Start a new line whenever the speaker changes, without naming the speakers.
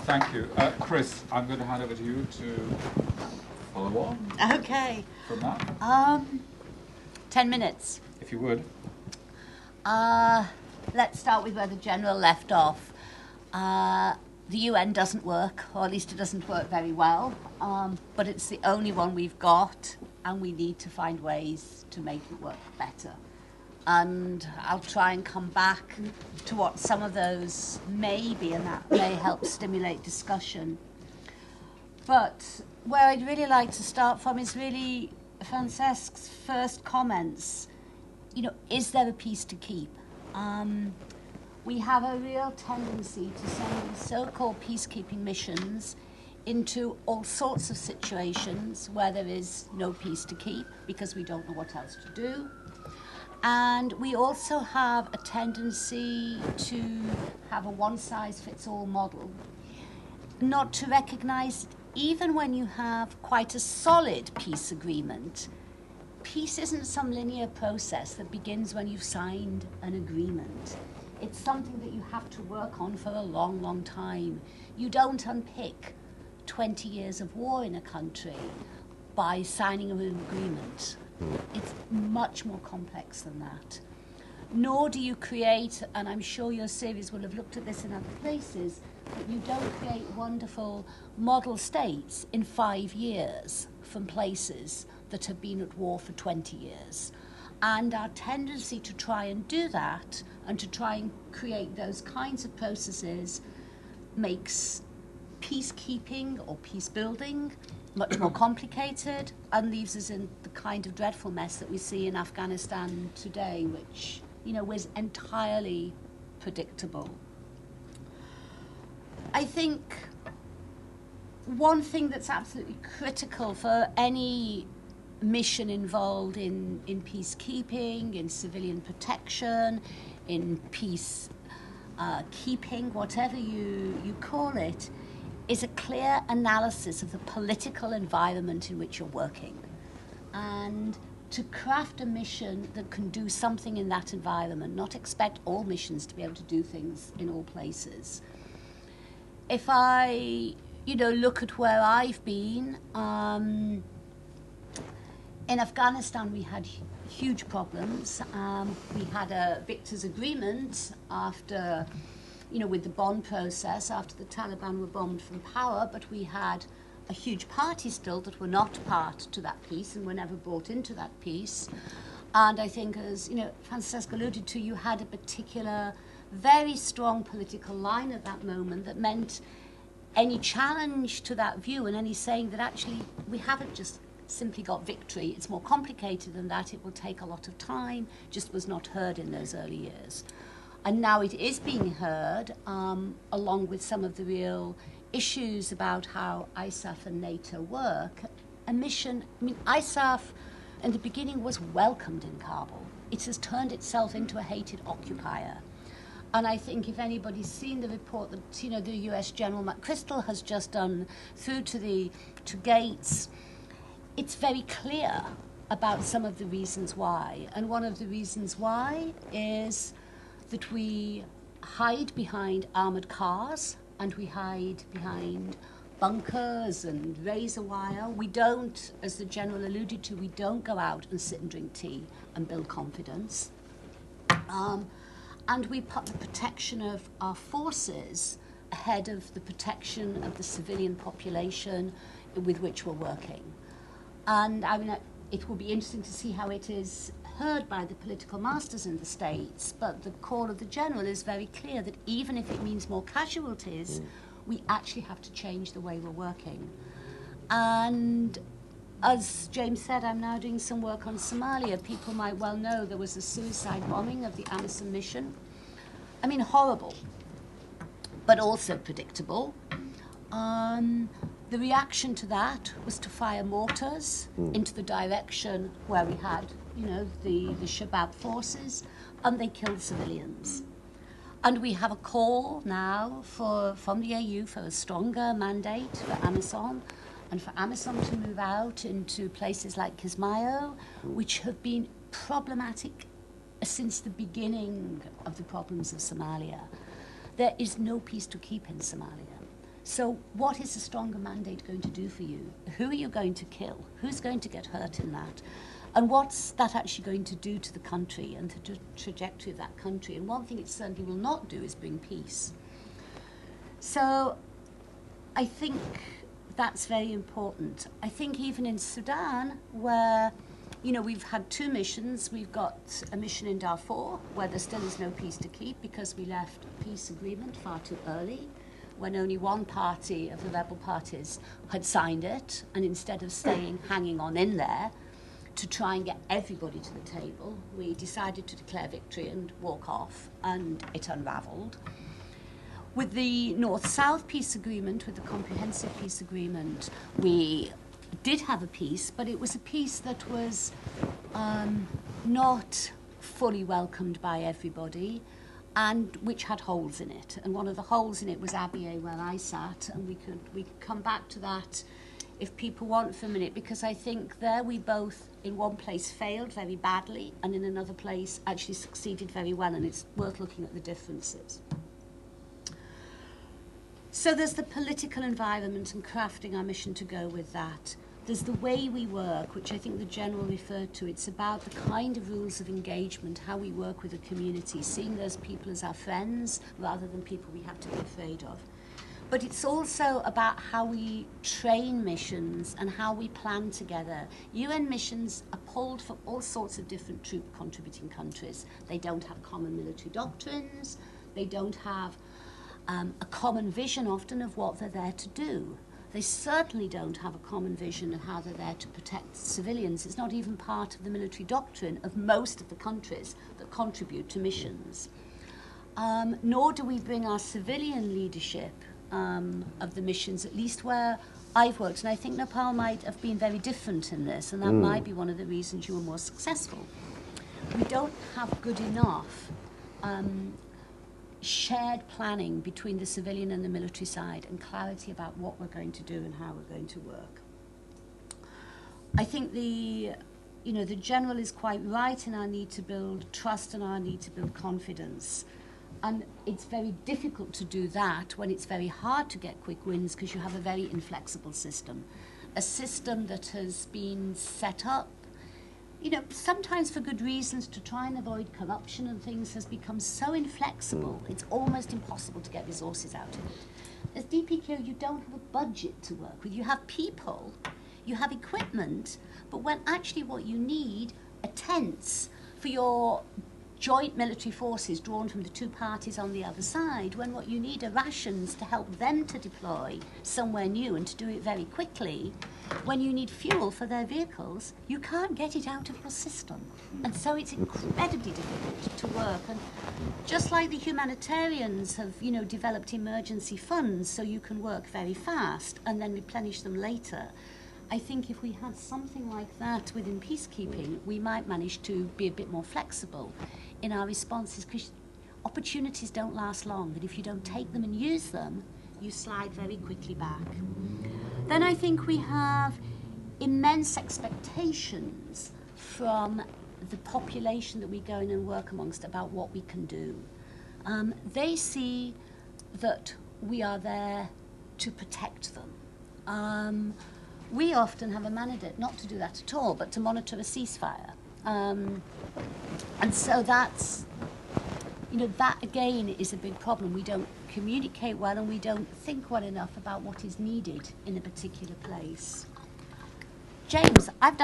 Thank you. Chris, I'm going to hand over to you to follow on.
Okay.
From that.
10 minutes.
If you would.
Let's start with where the General left off. The UN doesn't work, or at least it doesn't work very well, but it's the only one we've got, and we need to find ways to make it work better. And I'll try and come back to what some of those may be, and that may help stimulate discussion. But where I'd really like to start from is really Francesca's first comments. You know, is there a peace to keep? We have a real tendency to send these so-called peacekeeping missions into all sorts of situations where there is no peace to keep because we don't know what else to do. And we also have a tendency to have a one-size-fits-all model, not to recognize that even when you have quite a solid peace agreement, peace isn't some linear process that begins when you've signed an agreement. It's something that you have to work on for a long, long time. You don't unpick 20 years of war in a country by signing an agreement. It's much more complex than that. Nor do you create, and I'm sure your series will have looked at this in other places, but you don't create wonderful model states in 5 years from places that have been at war for 20 years. And our tendency to try and do that and to try and create those kinds of processes makes peacekeeping or peace building much more complicated and leaves us in the kind of dreadful mess that we see in Afghanistan today, which, you know, was entirely predictable. I think one thing that's absolutely critical for any mission involved in peacekeeping, in civilian protection, in peace keeping, whatever you call it, is a clear analysis of the political environment in which you're working. And to craft a mission that can do something in that environment, not expect all missions to be able to do things in all places. If I, look at where I've been, in Afghanistan we had huge problems. We had a victors' agreement after, with the bond process, after the Taliban were bombed from power, but we had a huge party still that were not part to that peace and were never brought into that peace. And I think, as Francesca alluded to, you had a particular, very strong political line at that moment that meant any challenge to that view and any saying that actually we haven't just simply got victory, it's more complicated than that, it will take a lot of time, just was not heard in those early years. And now it is being heard, along with some of the real issues about how ISAF and NATO work. ISAF in the beginning was welcomed in Kabul. It has turned itself into a hated occupier. And I think if anybody's seen the report that, the US General McChrystal has just done through to Gates, it's very clear about some of the reasons why. And one of the reasons why is that we hide behind armoured cars and we hide behind bunkers and razor wire. We don't, as the General alluded to, we don't go out and sit and drink tea and build confidence. And we put the protection of our forces ahead of the protection of the civilian population with which we're working. And it will be interesting to see how it is heard by the political masters in the States, but the call of the General is very clear that even if it means more casualties, we actually have to change the way we're working. And as James said, I'm now doing some work on Somalia. People might well know there was a suicide bombing of the Amazon mission. Horrible, but also predictable. The reaction to that was to fire mortars into the direction where we had, the Shabab forces, and they killed civilians. And we have a call now from the AU for a stronger mandate for AMISOM, and for AMISOM to move out into places like Kismayo, which have been problematic since the beginning of the problems of Somalia. There is no peace to keep in Somalia. So what is a stronger mandate going to do for you? Who are you going to kill? Who's going to get hurt in that? And what's that actually going to do to the country and to the trajectory of that country? And one thing it certainly will not do is bring peace. So I think that's very important. I think even in Sudan, where, you know, we've had 2 missions. We've got a mission in Darfur, where there still is no peace to keep because we left a peace agreement far too early, when only one party of the rebel parties had signed it, and instead of hanging on in there to try and get everybody to the table, we decided to declare victory and walk off, and it unravelled. With the North-South peace agreement, with the comprehensive peace agreement, we did have a peace, but it was a peace that was not fully welcomed by everybody, and which had holes in it. And one of the holes in it was Abyei, where I sat, and we could come back to that if people want for a minute, because I think there we both, in one place, failed very badly, and in another place actually succeeded very well, and it's worth looking at the differences. So there's the political environment and crafting our mission to go with that. There's the way we work, which I think the General referred to. It's about the kind of rules of engagement, how we work with the community, seeing those people as our friends rather than people we have to be afraid of. But it's also about how we train missions and how we plan together. UN missions are pulled from all sorts of different troop contributing countries. They don't have common military doctrines. They don't have a common vision often of what they're there to do. They certainly don't have a common vision of how they're there to protect civilians. It's not even part of the military doctrine of most of the countries that contribute to missions. Nor do we bring our civilian leadership of the missions, at least where I've worked, and I think Nepal might have been very different in this, and that might be one of the reasons you were more successful. We don't have good enough shared planning between the civilian and the military side, and clarity about what we're going to do and how we're going to work. I think the General is quite right in our need to build trust and our need to build confidence. And it's very difficult to do that when it's very hard to get quick wins, because you have a very inflexible system. A system that has been set up, sometimes for good reasons, to try and avoid corruption and things, has become so inflexible, it's almost impossible to get resources out of it. As DPKO, you don't have a budget to work with. You have people, you have equipment, but when actually what you need are tents for your joint military forces drawn from the 2 parties on the other side, when what you need are rations to help them to deploy somewhere new and to do it very quickly. When you need fuel for their vehicles, you can't get it out of your system. And so it's incredibly difficult to work. And just like the humanitarians have, developed emergency funds so you can work very fast and then replenish them later, I think if we had something like that within peacekeeping, we might manage to be a bit more flexible in our responses, because opportunities don't last long, and if you don't take them and use them, you slide very quickly back. Then I think we have immense expectations from the population that we go in and work amongst about what we can do. They see that we are there to protect them. We often have a mandate not to do that at all, but to monitor a ceasefire. And so that's, that again is a big problem. We don't communicate well, and we don't think well enough about what is needed in a particular place. James, I've done